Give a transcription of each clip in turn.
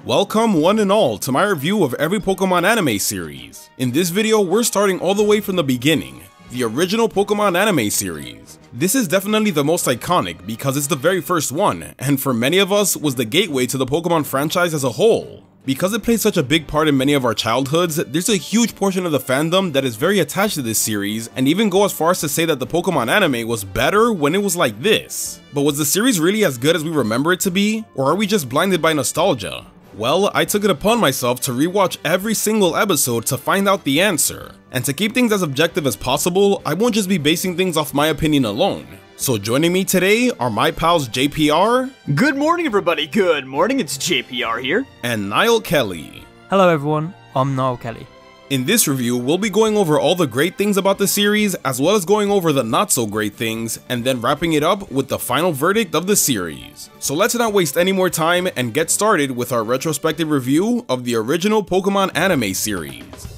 Welcome one and all to my review of every Pokemon anime series. In this video, we're starting all the way from the beginning, the original Pokemon anime series. This is definitely the most iconic because it's the very first one, and for many of us was the gateway to the Pokemon franchise as a whole. Because it played such a big part in many of our childhoods, there's a huge portion of the fandom that is very attached to this series and even go as far as to say that the Pokemon anime was better when it was like this. But was the series really as good as we remember it to be? Or are we just blinded by nostalgia? Well, I took it upon myself to rewatch every single episode to find out the answer. And to keep things as objective as possible, I won't just be basing things off my opinion alone. So joining me today are my pals JPR. Good morning everybody, good morning, it's JPR here. And Niall Kelly. Hello everyone, I'm Niall Kelly. In this review, we'll be going over all the great things about the series, as well as going over the not so great things, and then wrapping it up with the final verdict of the series. So let's not waste any more time and get started with our retrospective review of the original Pokemon anime series.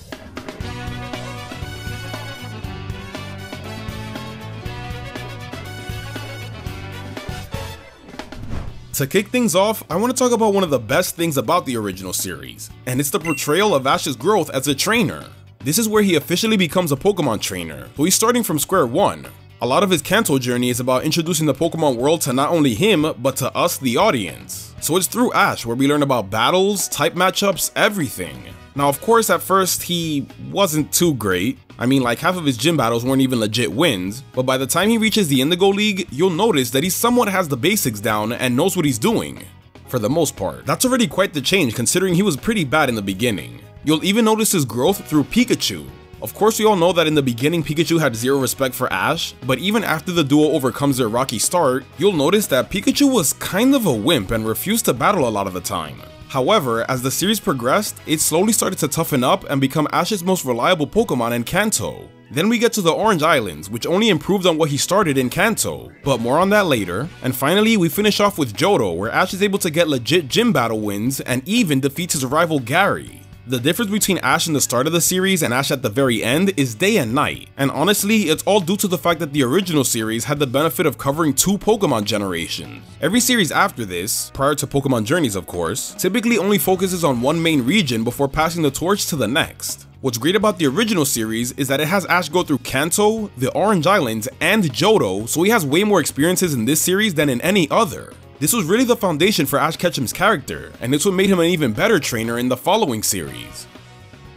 To kick things off, I want to talk about one of the best things about the original series, and it's the portrayal of Ash's growth as a trainer. This is where he officially becomes a Pokemon trainer, so he's starting from square one. A lot of his Kanto journey is about introducing the Pokemon world to not only him, but to us, the audience. So it's through Ash where we learn about battles, type matchups, everything. Now of course at first he wasn't too great. I mean, like half of his gym battles weren't even legit wins, but by the time he reaches the Indigo League, you'll notice that he somewhat has the basics down and knows what he's doing. For the most part. That's already quite the change considering he was pretty bad in the beginning. You'll even notice his growth through Pikachu. Of course we all know that in the beginning Pikachu had zero respect for Ash, but even after the duo overcomes their rocky start, you'll notice that Pikachu was kind of a wimp and refused to battle a lot of the time. However, as the series progressed, it slowly started to toughen up and become Ash's most reliable Pokemon in Kanto. Then we get to the Orange Islands, which only improved on what he started in Kanto, but more on that later. And finally, we finish off with Johto, where Ash is able to get legit gym battle wins and even defeats his rival Gary. The difference between Ash in the start of the series and Ash at the very end is day and night, and honestly, it's all due to the fact that the original series had the benefit of covering 2 Pokemon generations. Every series after this, prior to Pokemon Journeys of course, typically only focuses on one main region before passing the torch to the next. What's great about the original series is that it has Ash go through Kanto, the Orange Islands, and Johto, so he has way more experiences in this series than in any other. This was really the foundation for Ash Ketchum's character, and it's what made him an even better trainer in the following series.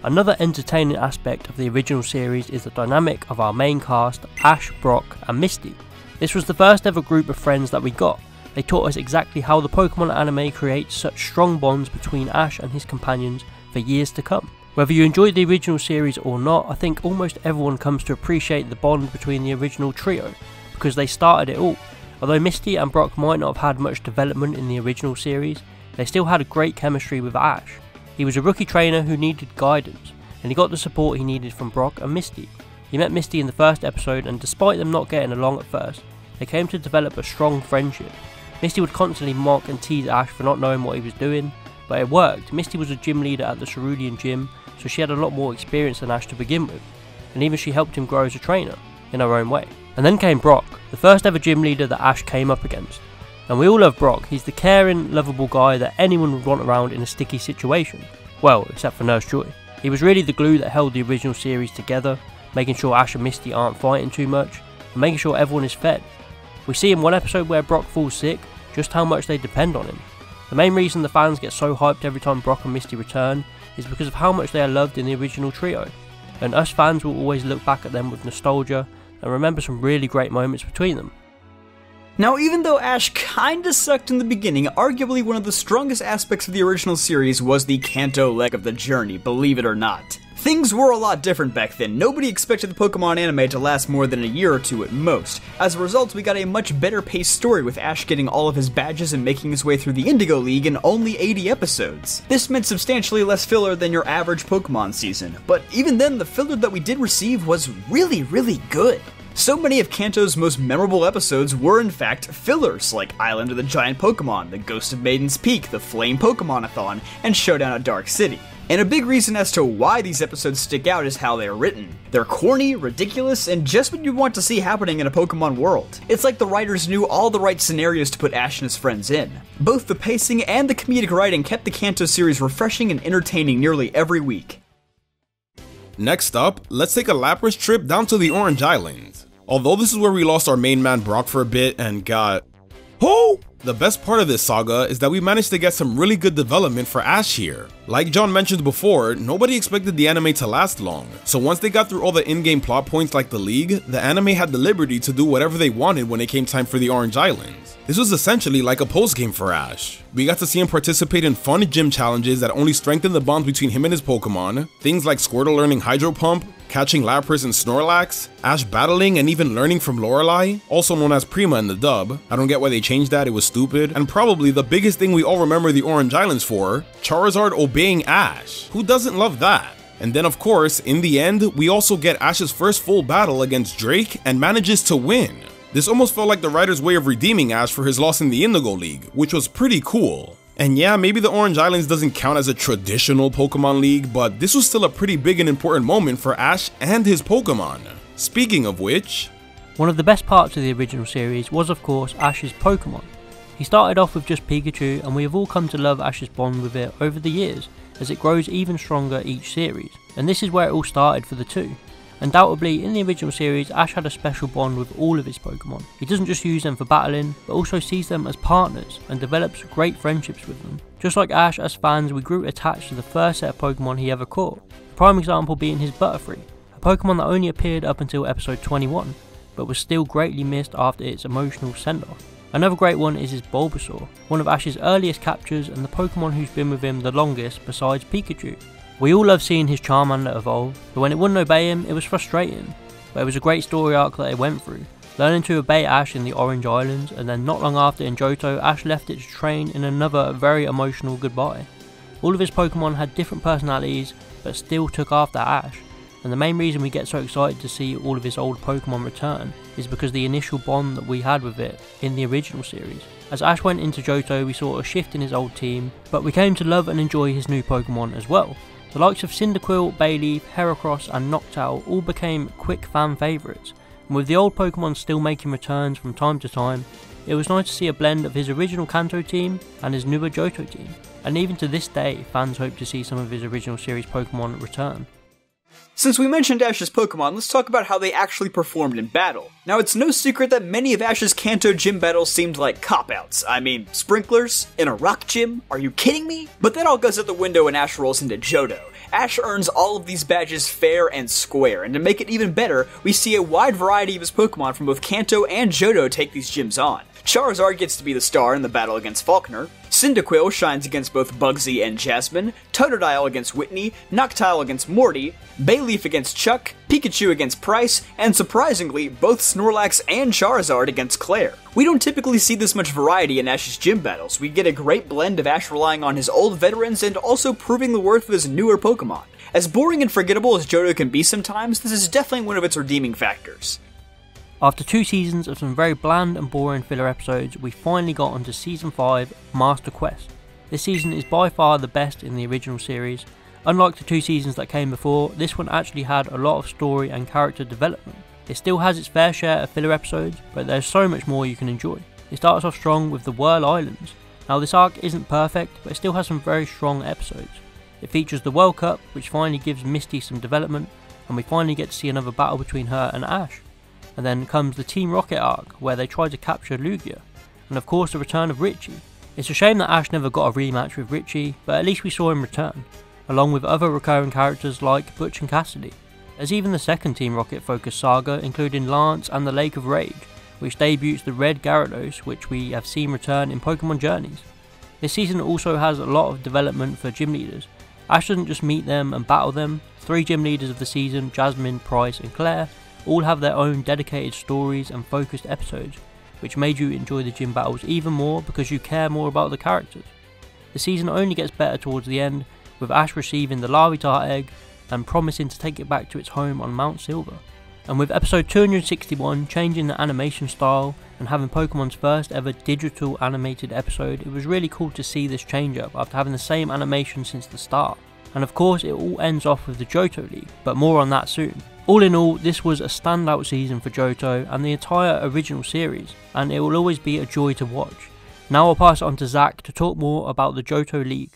Another entertaining aspect of the original series is the dynamic of our main cast, Ash, Brock and Misty. This was the first ever group of friends that we got. They taught us exactly how the Pokemon anime creates such strong bonds between Ash and his companions for years to come. Whether you enjoyed the original series or not, I think almost everyone comes to appreciate the bond between the original trio, because they started it all. Although Misty and Brock might not have had much development in the original series, they still had a great chemistry with Ash. He was a rookie trainer who needed guidance, and he got the support he needed from Brock and Misty. He met Misty in the first episode, and despite them not getting along at first, they came to develop a strong friendship. Misty would constantly mock and tease Ash for not knowing what he was doing, but it worked. Misty was a gym leader at the Cerulean Gym, so she had a lot more experience than Ash to begin with, and even she helped him grow as a trainer, in her own way. And then came Brock, the first ever gym leader that Ash came up against. And we all love Brock. He's the caring, lovable guy that anyone would want around in a sticky situation. Well, except for Nurse Joy. He was really the glue that held the original series together, making sure Ash and Misty aren't fighting too much, and making sure everyone is fed. We see in one episode where Brock falls sick, just how much they depend on him. The main reason the fans get so hyped every time Brock and Misty return is because of how much they are loved in the original trio. And us fans will always look back at them with nostalgia and remember some really great moments between them. Now, even though Ash kinda sucked in the beginning, arguably one of the strongest aspects of the original series was the Kanto leg of the journey, believe it or not. Things were a lot different back then. Nobody expected the Pokemon anime to last more than a year or two at most. As a result, we got a much better paced story with Ash getting all of his badges and making his way through the Indigo League in only 80 episodes. This meant substantially less filler than your average Pokemon season, but even then the filler that we did receive was really good. So many of Kanto's most memorable episodes were in fact fillers, like Island of the Giant Pokemon, the Ghost of Maiden's Peak, the Flame Pokemon-a-thon, and Showdown at Dark City. And a big reason as to why these episodes stick out is how they're written. They're corny, ridiculous, and just what you want to see happening in a Pokemon world. It's like the writers knew all the right scenarios to put Ash and his friends in. Both the pacing and the comedic writing kept the Kanto series refreshing and entertaining nearly every week. Next up, let's take a Lapras trip down to the Orange Islands. Although this is where we lost our main man Brock for a bit and got... Oh! The best part of this saga is that we managed to get some really good development for Ash here. Like John mentioned before, nobody expected the anime to last long, so once they got through all the in-game plot points like the League, the anime had the liberty to do whatever they wanted when it came time for the Orange Islands. This was essentially like a post-game for Ash. We got to see him participate in fun gym challenges that only strengthened the bonds between him and his Pokemon, things like Squirtle learning Hydro Pump, catching Lapras and Snorlax, Ash battling and even learning from Lorelei, also known as Prima in the dub. I don't get why they changed that, it was stupid. And probably the biggest thing we all remember the Orange Islands for, Charizard obeying Ash. Who doesn't love that? And then of course, in the end, we also get Ash's first full battle against Drake and manages to win. This almost felt like the writer's way of redeeming Ash for his loss in the Indigo League, which was pretty cool. And yeah, maybe the Orange Islands doesn't count as a traditional Pokemon League, but this was still a pretty big and important moment for Ash and his Pokemon. Speaking of which... One of the best parts of the original series was of course Ash's Pokemon. He started off with just Pikachu, and we have all come to love Ash's bond with it over the years, as it grows even stronger each series, and this is where it all started for the two. Undoubtedly, in the original series, Ash had a special bond with all of his Pokemon. He doesn't just use them for battling, but also sees them as partners and develops great friendships with them. Just like Ash, as fans, we grew attached to the first set of Pokemon he ever caught. The prime example being his Butterfree, a Pokemon that only appeared up until episode 21, but was still greatly missed after its emotional send-off. Another great one is his Bulbasaur, one of Ash's earliest captures and the Pokemon who's been with him the longest besides Pikachu. We all love seeing his Charmander evolve, but when it wouldn't obey him, it was frustrating. But it was a great story arc that it went through, learning to obey Ash in the Orange Islands, and then not long after in Johto, Ash left it to train in another very emotional goodbye. All of his Pokemon had different personalities, but still took after Ash, and the main reason we get so excited to see all of his old Pokemon return is because the initial bond that we had with it in the original series. As Ash went into Johto, we saw a shift in his old team, but we came to love and enjoy his new Pokemon as well. The likes of Cyndaquil, Bayleaf, Heracross and Noctowl all became quick fan favourites, and with the old Pokemon still making returns from time to time, it was nice to see a blend of his original Kanto team and his newer Johto team, and even to this day fans hope to see some of his original series Pokemon return. Since we mentioned Ash's Pokemon, let's talk about how they actually performed in battle. Now, it's no secret that many of Ash's Kanto gym battles seemed like cop-outs. I mean, sprinklers? In a rock gym? Are you kidding me? But that all goes out the window when Ash rolls into Johto. Ash earns all of these badges fair and square, and to make it even better, we see a wide variety of his Pokemon from both Kanto and Johto take these gyms on. Charizard gets to be the star in the battle against Falkner, Cyndaquil shines against both Bugsy and Jasmine, Totodile against Whitney, Noctowl against Morty, Bayleaf against Chuck, Pikachu against Price, and surprisingly, both Snorlax and Charizard against Claire. We don't typically see this much variety in Ash's gym battles. We get a great blend of Ash relying on his old veterans and also proving the worth of his newer Pokemon. As boring and forgettable as Johto can be sometimes, this is definitely one of its redeeming factors. After 2 seasons of some very bland and boring filler episodes, we finally got onto Season 5, Master Quest. This season is by far the best in the original series. Unlike the 2 seasons that came before, this one actually had a lot of story and character development. It still has its fair share of filler episodes, but there's so much more you can enjoy. It starts off strong with the Whirl Islands. Now this arc isn't perfect, but it still has some very strong episodes. It features the World Cup, which finally gives Misty some development, and we finally get to see another battle between her and Ash. And then comes the Team Rocket arc, where they try to capture Lugia, and of course the return of Richie. It's a shame that Ash never got a rematch with Richie, but at least we saw him return, along with other recurring characters like Butch and Cassidy. There's even the second Team Rocket focused saga, including Lance and the Lake of Rage, which debuts the Red Gyarados, which we have seen return in Pokemon Journeys. This season also has a lot of development for gym leaders. Ash doesn't just meet them and battle them. 3 gym leaders of the season, Jasmine, Price and Claire, all have their own dedicated stories and focused episodes, which made you enjoy the gym battles even more because you care more about the characters. The season only gets better towards the end, with Ash receiving the Larvitar egg and promising to take it back to its home on Mount Silver. And with episode 261 changing the animation style and having Pokemon's first ever digital animated episode, it was really cool to see this change up after having the same animation since the start. and of course it all ends off with the Johto League, but more on that soon. All in all, this was a standout season for Johto and the entire original series, and it will always be a joy to watch. Now I'll pass it on to Zach to talk more about the Johto League.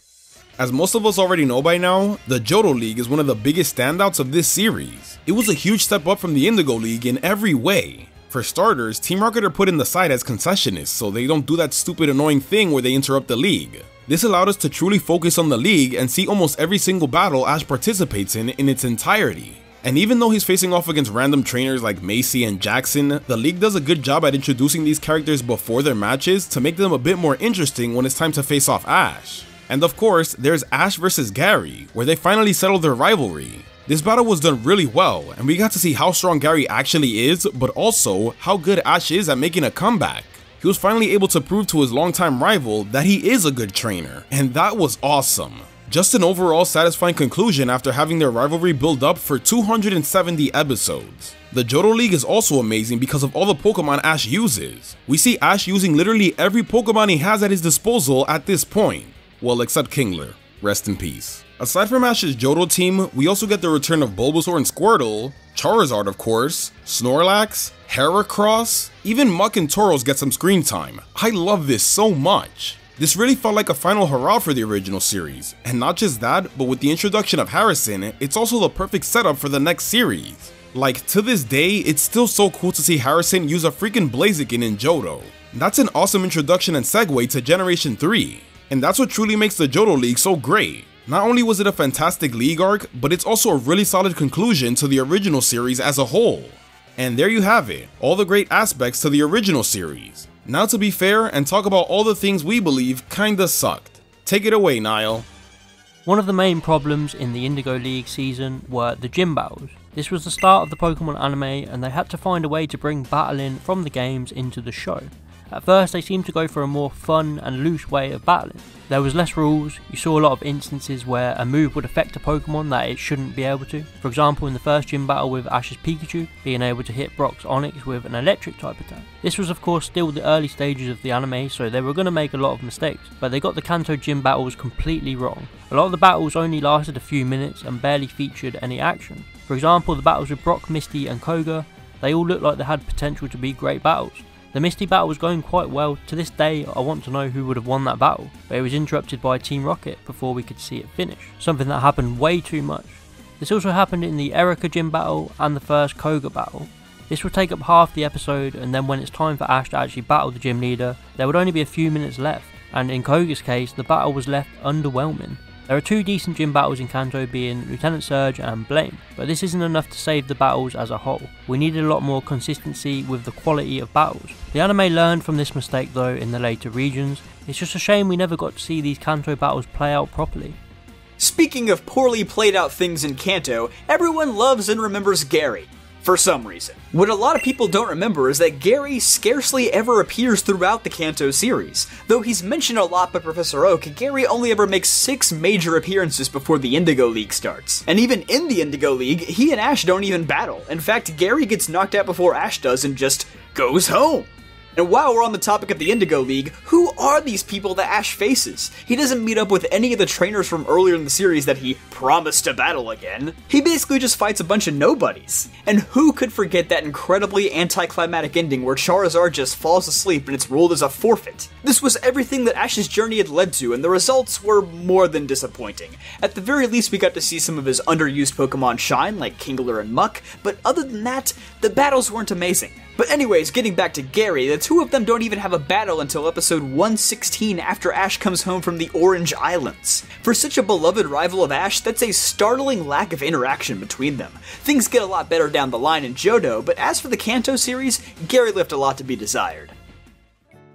As most of us already know by now, the Johto League is one of the biggest standouts of this series. It was a huge step up from the Indigo League in every way. For starters, Team Rocket are put in the side as concessionists so they don't do that stupid annoying thing where they interrupt the league. This allowed us to truly focus on the league and see almost every single battle Ash participates in its entirety. And even though he's facing off against random trainers like Macy and Jackson, the league does a good job at introducing these characters before their matches to make them a bit more interesting when it's time to face off Ash. And of course, there's Ash vs Gary, where they finally settled their rivalry. This battle was done really well, and we got to see how strong Gary actually is, but also how good Ash is at making a comeback. He was finally able to prove to his longtime rival that he is a good trainer, and that was awesome. Just an overall satisfying conclusion after having their rivalry build up for 270 episodes. The Johto League is also amazing because of all the Pokemon Ash uses. We see Ash using literally every Pokemon he has at his disposal at this point. Well, except Kingler. Rest in peace. Aside from Ash's Johto team, we also get the return of Bulbasaur and Squirtle, Charizard of course, Snorlax, Heracross, even Muck and Tauros get some screen time. I love this so much. This really felt like a final hurrah for the original series, and not just that, but with the introduction of Harrison, it's also the perfect setup for the next series. Like, to this day, it's still so cool to see Harrison use a freaking Blaziken in Johto. That's an awesome introduction and segue to Generation 3. And that's what truly makes the Johto League so great. Not only was it a fantastic league arc, but it's also a really solid conclusion to the original series as a whole. And there you have it, all the great aspects to the original series. Now to be fair and talk about all the things we believe kinda sucked. Take it away, Niall. One of the main problems in the Indigo League season were the gym battles. This was the start of the Pokemon anime and they had to find a way to bring battling from the games into the show. At first they seemed to go for a more fun and loose way of battling. There was less rules, you saw a lot of instances where a move would affect a Pokemon that it shouldn't be able to. For example, in the first gym battle with Ash's Pikachu, being able to hit Brock's Onix with an electric type attack. This was of course still the early stages of the anime, so they were going to make a lot of mistakes, but they got the Kanto gym battles completely wrong. A lot of the battles only lasted a few minutes and barely featured any action. For example, the battles with Brock, Misty and Koga, they all looked like they had potential to be great battles. The Misty battle was going quite well. To this day, I want to know who would have won that battle, but it was interrupted by Team Rocket before we could see it finish, something that happened way too much. This also happened in the Erika gym battle and the first Koga battle. This would take up half the episode, and then when it's time for Ash to actually battle the gym leader, there would only be a few minutes left, and in Koga's case, the battle was left underwhelming. There are two decent gym battles in Kanto being Lieutenant Surge and Blame, but this isn't enough to save the battles as a whole. We needed a lot more consistency with the quality of battles. The anime learned from this mistake though in the later regions. It's just a shame we never got to see these Kanto battles play out properly. Speaking of poorly played out things in Kanto, everyone loves and remembers Gary. For some reason. What a lot of people don't remember is that Gary scarcely ever appears throughout the Kanto series. Though he's mentioned a lot by Professor Oak, Gary only ever makes 6 major appearances before the Indigo League starts. And even in the Indigo League, he and Ash don't even battle. In fact, Gary gets knocked out before Ash does and just goes home. And while we're on the topic of the Indigo League, who are these people that Ash faces? He doesn't meet up with any of the trainers from earlier in the series that he promised to battle again. He basically just fights a bunch of nobodies. And who could forget that incredibly anticlimactic ending where Charizard just falls asleep and it's ruled as a forfeit? This was everything that Ash's journey had led to, and the results were more than disappointing. At the very least, we got to see some of his underused Pokemon shine, like Kingler and Muck, but other than that, the battles weren't amazing. But anyways, getting back to Gary, the two of them don't even have a battle until episode 116 after Ash comes home from the Orange Islands. For such a beloved rival of Ash, that's a startling lack of interaction between them. Things get a lot better down the line in Johto, but as for the Kanto series, Gary left a lot to be desired.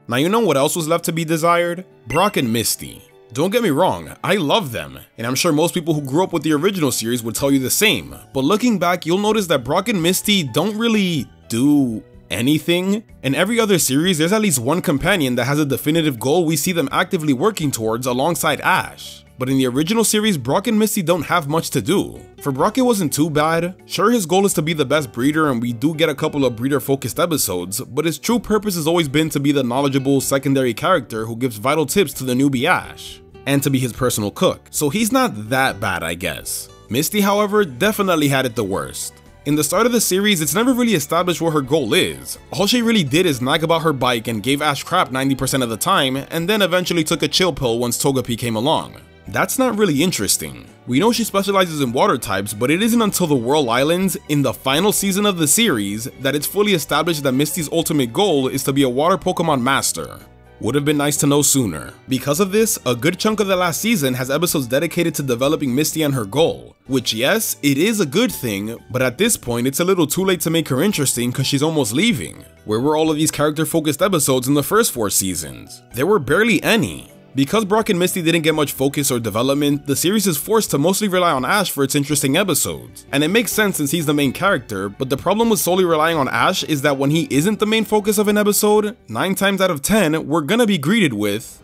Now you know what else was left to be desired? Brock and Misty. Don't get me wrong, I love them, and I'm sure most people who grew up with the original series would tell you the same, but looking back, you'll notice that Brock and Misty don't really do anything. In every other series, there's at least one companion that has a definitive goal we see them actively working towards alongside Ash. But in the original series, Brock and Misty don't have much to do. For Brock, it wasn't too bad. Sure, his goal is to be the best breeder, and we do get a couple of breeder-focused episodes, but his true purpose has always been to be the knowledgeable secondary character who gives vital tips to the newbie Ash. and to be his personal cook, so he's not that bad, I guess. Misty, however, definitely had it the worst. In the start of the series, it's never really established what her goal is. All she really did is nag about her bike and gave Ash crap 90% of the time, and then eventually took a chill pill once Togepi came along. That's not really interesting. We know she specializes in water types, but it isn't until the Whirl Islands, in the final season of the series, that it's fully established that Misty's ultimate goal is to be a water Pokemon master. Would have been nice to know sooner. Because of this, a good chunk of the last season has episodes dedicated to developing Misty and her goal, which yes, it is a good thing, but at this point it's a little too late to make her interesting because she's almost leaving. Where were all of these character focused episodes in the first 4 seasons? There were barely any. Because Brock and Misty didn't get much focus or development, the series is forced to mostly rely on Ash for its interesting episodes. And it makes sense since he's the main character, but the problem with solely relying on Ash is that when he isn't the main focus of an episode, 9 times out of 10, we're gonna be greeted with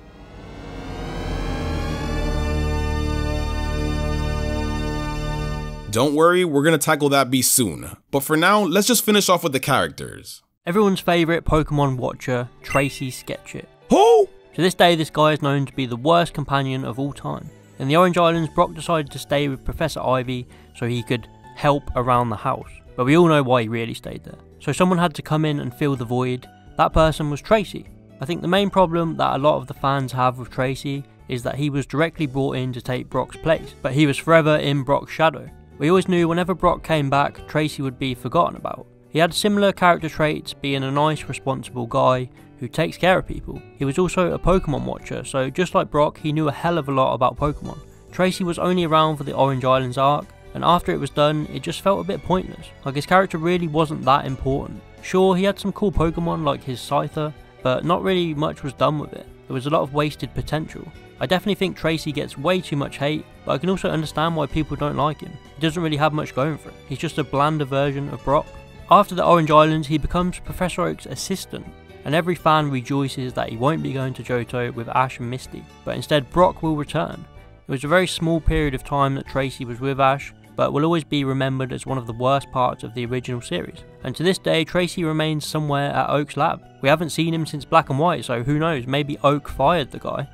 don't worry, we're gonna tackle that beast soon. But for now, let's just finish off with the characters. Everyone's favourite Pokemon watcher, Tracy Sketchit. Who? To this day, this guy is known to be the worst companion of all time. In the Orange Islands, Brock decided to stay with Professor Ivy so he could help around the house. But we all know why he really stayed there. So someone had to come in and fill the void. That person was Tracy. I think the main problem that a lot of the fans have with Tracy is that he was directly brought in to take Brock's place, but he was forever in Brock's shadow. We always knew whenever Brock came back, Tracy would be forgotten about. He had similar character traits, being a nice, responsible guy who takes care of people. He was also a Pokemon watcher, so just like Brock, he knew a hell of a lot about Pokemon. Tracy was only around for the Orange Islands arc, and after it was done, it just felt a bit pointless. Like his character really wasn't that important. Sure, he had some cool Pokemon like his Scyther, but not really much was done with it. There was a lot of wasted potential. I definitely think Tracy gets way too much hate, but I can also understand why people don't like him. He doesn't really have much going for him. He's just a blander version of Brock. After the Orange Islands, he becomes Professor Oak's assistant, and every fan rejoices that he won't be going to Johto with Ash and Misty, but instead Brock will return. It was a very small period of time that Tracy was with Ash, but will always be remembered as one of the worst parts of the original series. And to this day, Tracy remains somewhere at Oak's lab. We haven't seen him since Black and White, so who knows, maybe Oak fired the guy.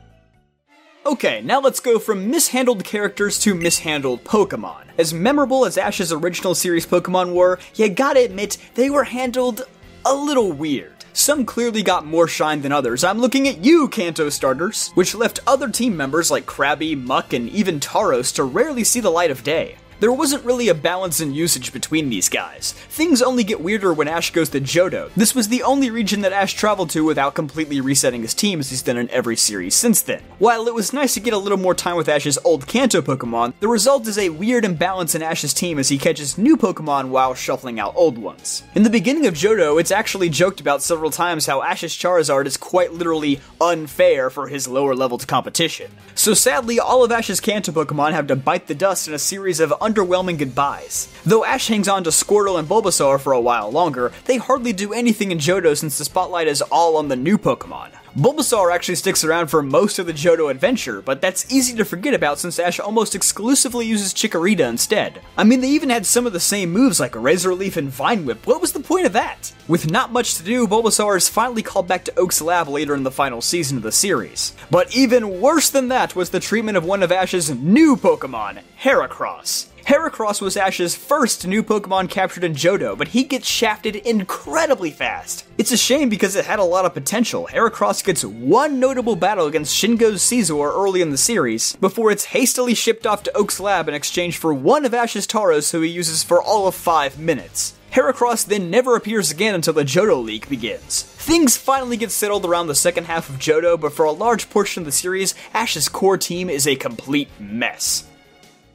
Okay, now let's go from mishandled characters to mishandled Pokemon. As memorable as Ash's original series Pokemon were, you gotta admit, they were handled a little weird. Some clearly got more shine than others. I'm looking at you, Kanto starters, which left other team members like Krabby, Muck, and even Tauros to rarely see the light of day. There wasn't really a balance in usage between these guys. Things only get weirder when Ash goes to Johto. This was the only region that Ash traveled to without completely resetting his team as he's done in every series since then. While it was nice to get a little more time with Ash's old Kanto Pokemon, the result is a weird imbalance in Ash's team as he catches new Pokemon while shuffling out old ones. In the beginning of Johto, it's actually joked about several times how Ash's Charizard is quite literally unfair for his lower leveled competition. So sadly, all of Ash's Kanto Pokemon have to bite the dust in a series of underwhelming goodbyes. Though Ash hangs on to Squirtle and Bulbasaur for a while longer, they hardly do anything in Johto since the spotlight is all on the new Pokemon. Bulbasaur actually sticks around for most of the Johto adventure, but that's easy to forget about since Ash almost exclusively uses Chikorita instead. I mean, they even had some of the same moves like Razor Leaf and Vine Whip. What was the point of that? With not much to do, Bulbasaur is finally called back to Oak's lab later in the final season of the series. But even worse than that was the treatment of one of Ash's new Pokemon, Heracross. Heracross was Ash's first new Pokemon captured in Johto, but he gets shafted incredibly fast. It's a shame because it had a lot of potential. Heracross gets one notable battle against Shingo's Caesar early in the series, before it's hastily shipped off to Oak's lab in exchange for one of Ash's Tauros who he uses for all of 5 minutes. Heracross then never appears again until the Johto League begins. Things finally get settled around the second half of Johto, but for a large portion of the series, Ash's core team is a complete mess.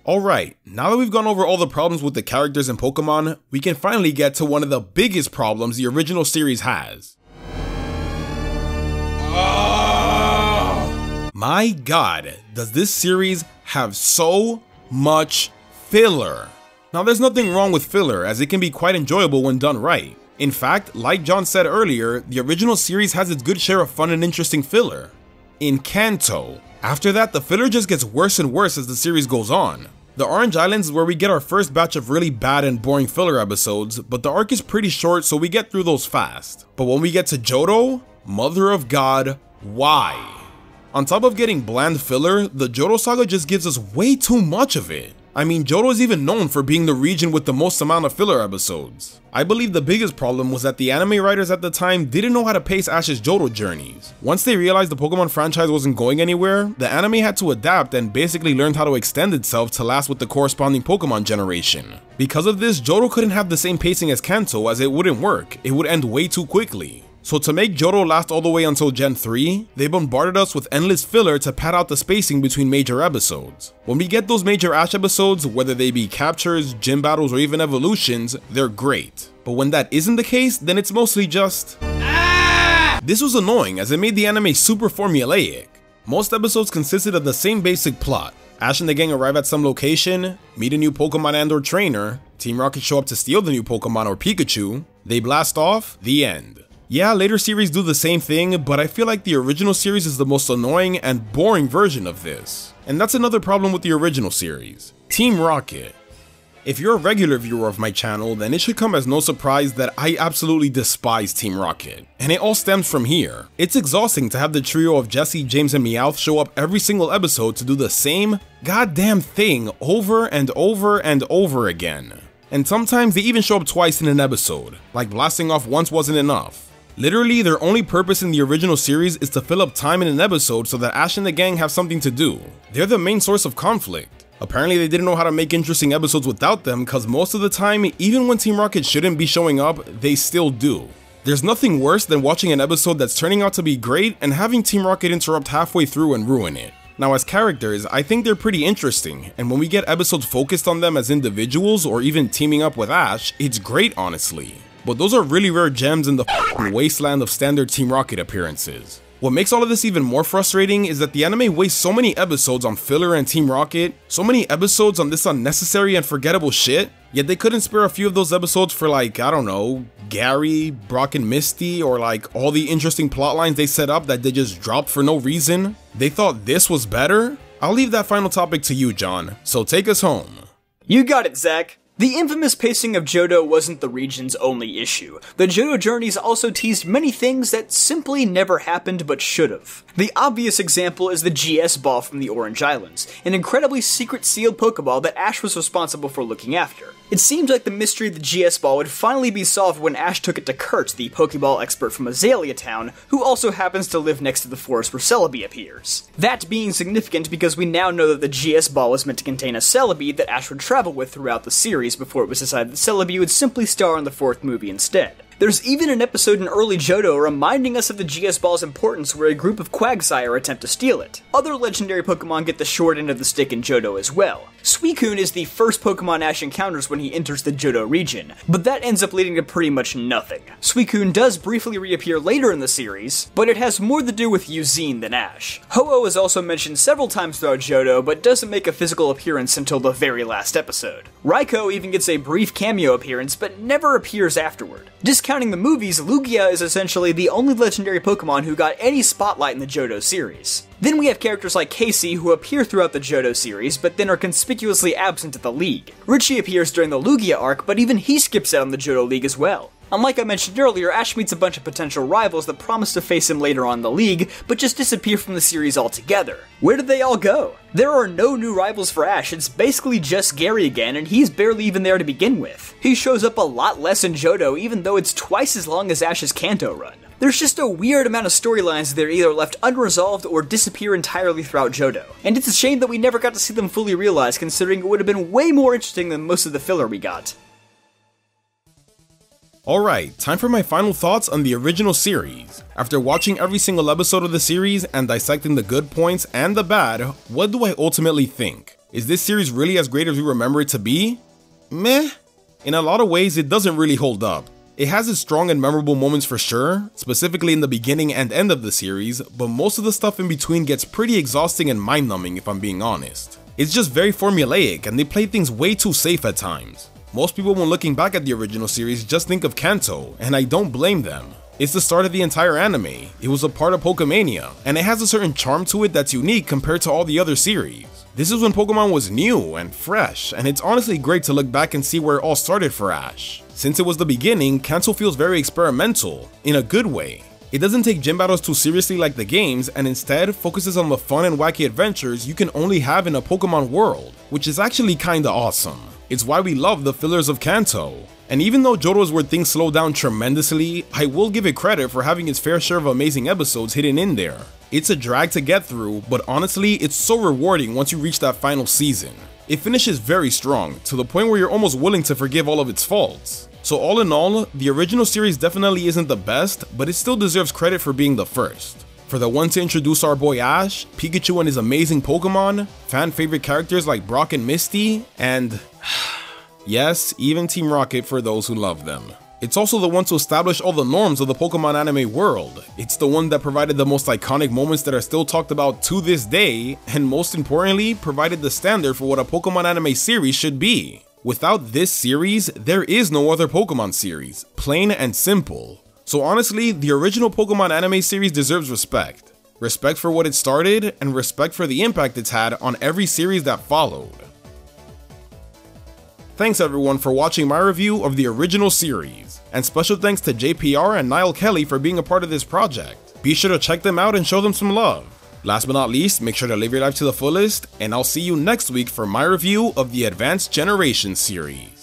Alright, now that we've gone over all the problems with the characters in Pokemon, we can finally get to one of the biggest problems the original series has. My god, does this series have so much filler? Now there's nothing wrong with filler, as it can be quite enjoyable when done right. In fact, like John said earlier, the original series has its good share of fun and interesting filler. In Kanto. After that, the filler just gets worse and worse as the series goes on. The Orange Islands is where we get our first batch of really bad and boring filler episodes, but the arc is pretty short so we get through those fast. But when we get to Johto, Mother of God, why? On top of getting bland filler, the Johto saga just gives us way too much of it. I mean, Johto is even known for being the region with the most amount of filler episodes. I believe the biggest problem was that the anime writers at the time didn't know how to pace Ash's Johto journeys. Once they realized the Pokemon franchise wasn't going anywhere, the anime had to adapt and basically learned how to extend itself to last with the corresponding Pokemon generation. Because of this, Johto couldn't have the same pacing as Kanto, as it wouldn't work. It would end way too quickly. So to make Johto last all the way until Gen 3, they bombarded us with endless filler to pad out the spacing between major episodes. When we get those major Ash episodes, whether they be captures, gym battles, or even evolutions, they're great. But when that isn't the case, then it's mostly just... This was annoying as it made the anime super formulaic. Most episodes consisted of the same basic plot. Ash and the gang arrive at some location, meet a new Pokemon and/or trainer, Team Rocket show up to steal the new Pokemon or Pikachu, they blast off, the end. Yeah, later series do the same thing, but I feel like the original series is the most annoying and boring version of this. And that's another problem with the original series. Team Rocket. If you're a regular viewer of my channel, then it should come as no surprise that I absolutely despise Team Rocket. And it all stems from here. It's exhausting to have the trio of Jesse, James, and Meowth show up every single episode to do the same goddamn thing over and over and over again. And sometimes they even show up twice in an episode, like blasting off once wasn't enough. Literally, their only purpose in the original series is to fill up time in an episode so that Ash and the gang have something to do. They're the main source of conflict. Apparently they didn't know how to make interesting episodes without them, cause most of the time, even when Team Rocket shouldn't be showing up, they still do. There's nothing worse than watching an episode that's turning out to be great and having Team Rocket interrupt halfway through and ruin it. Now as characters, I think they're pretty interesting, and when we get episodes focused on them as individuals or even teaming up with Ash, it's great honestly. But those are really rare gems in the wasteland of standard Team Rocket appearances. What makes all of this even more frustrating is that the anime wastes so many episodes on filler and Team Rocket, so many episodes on this unnecessary and forgettable shit, yet they couldn't spare a few of those episodes for like, I don't know, Gary, Brock and Misty, or like all the interesting plotlines they set up that they just dropped for no reason. They thought this was better? I'll leave that final topic to you, John, so take us home. You got it, Zach. The infamous pacing of Johto wasn't the region's only issue. The Johto journeys also teased many things that simply never happened but should've. The obvious example is the GS Ball from the Orange Islands, an incredibly secret sealed Pokeball that Ash was responsible for looking after. It seemed like the mystery of the GS Ball would finally be solved when Ash took it to Kurt, the Pokeball expert from Azalea Town, who also happens to live next to the forest where Celebi appears. That being significant because we now know that the GS Ball was meant to contain a Celebi that Ash would travel with throughout the series before it was decided that Celebi would simply star in the 4th movie instead. There's even an episode in early Johto reminding us of the GS Ball's importance where a group of Quagsire attempt to steal it. Other legendary Pokemon get the short end of the stick in Johto as well. Suicune is the first Pokemon Ash encounters when he enters the Johto region, but that ends up leading to pretty much nothing. Suicune does briefly reappear later in the series, but it has more to do with Eugene than Ash. Ho-Oh is also mentioned several times throughout Johto, but doesn't make a physical appearance until the very last episode. Raikou even gets a brief cameo appearance, but never appears afterward. Discounting the movies, Lugia is essentially the only legendary Pokemon who got any spotlight in the Johto series. Then we have characters like Casey who appear throughout the Johto series, but then are conspicuously absent at the League. Richie appears during the Lugia arc, but even he skips out in the Johto League as well. And like I mentioned earlier, Ash meets a bunch of potential rivals that promise to face him later on in the League, but just disappear from the series altogether. Where did they all go? There are no new rivals for Ash, it's basically just Gary again, and he's barely even there to begin with. He shows up a lot less in Johto, even though it's twice as long as Ash's Kanto run. There's just a weird amount of storylines that are either left unresolved or disappear entirely throughout Johto. And it's a shame that we never got to see them fully realized, considering it would have been way more interesting than most of the filler we got. Alright, time for my final thoughts on the original series. After watching every single episode of the series and dissecting the good points and the bad, what do I ultimately think? Is this series really as great as we remember it to be? Meh. In a lot of ways, it doesn't really hold up. It has its strong and memorable moments for sure, specifically in the beginning and end of the series, but most of the stuff in between gets pretty exhausting and mind-numbing if I'm being honest. It's just very formulaic and they play things way too safe at times. Most people when looking back at the original series just think of Kanto, and I don't blame them. It's the start of the entire anime, it was a part of Pokemania, and it has a certain charm to it that's unique compared to all the other series. This is when Pokemon was new and fresh, and it's honestly great to look back and see where it all started for Ash. Since it was the beginning, Kanto feels very experimental, in a good way. It doesn't take gym battles too seriously like the games, and instead focuses on the fun and wacky adventures you can only have in a Pokemon world, which is actually kinda awesome. It's why we love the fillers of Kanto. And even though Johto's where things slow down tremendously, I will give it credit for having its fair share of amazing episodes hidden in there. It's a drag to get through, but honestly, it's so rewarding once you reach that final season. It finishes very strong, to the point where you're almost willing to forgive all of its faults. So all in all, the original series definitely isn't the best, but it still deserves credit for being the first. For the one to introduce our boy Ash, Pikachu and his amazing Pokemon, fan favorite characters like Brock and Misty, and yes, even Team Rocket for those who love them. It's also the one to establish all the norms of the Pokemon anime world. It's the one that provided the most iconic moments that are still talked about to this day, and most importantly, provided the standard for what a Pokemon anime series should be. Without this series, there is no other Pokemon series, plain and simple. So honestly, the original Pokemon anime series deserves respect. Respect for what it started, and respect for the impact it's had on every series that followed. Thanks everyone for watching my review of the original series, and special thanks to JPR and Niall Kelly for being a part of this project. Be sure to check them out and show them some love. Last but not least, make sure to live your life to the fullest, and I'll see you next week for my review of the Advanced Generation series.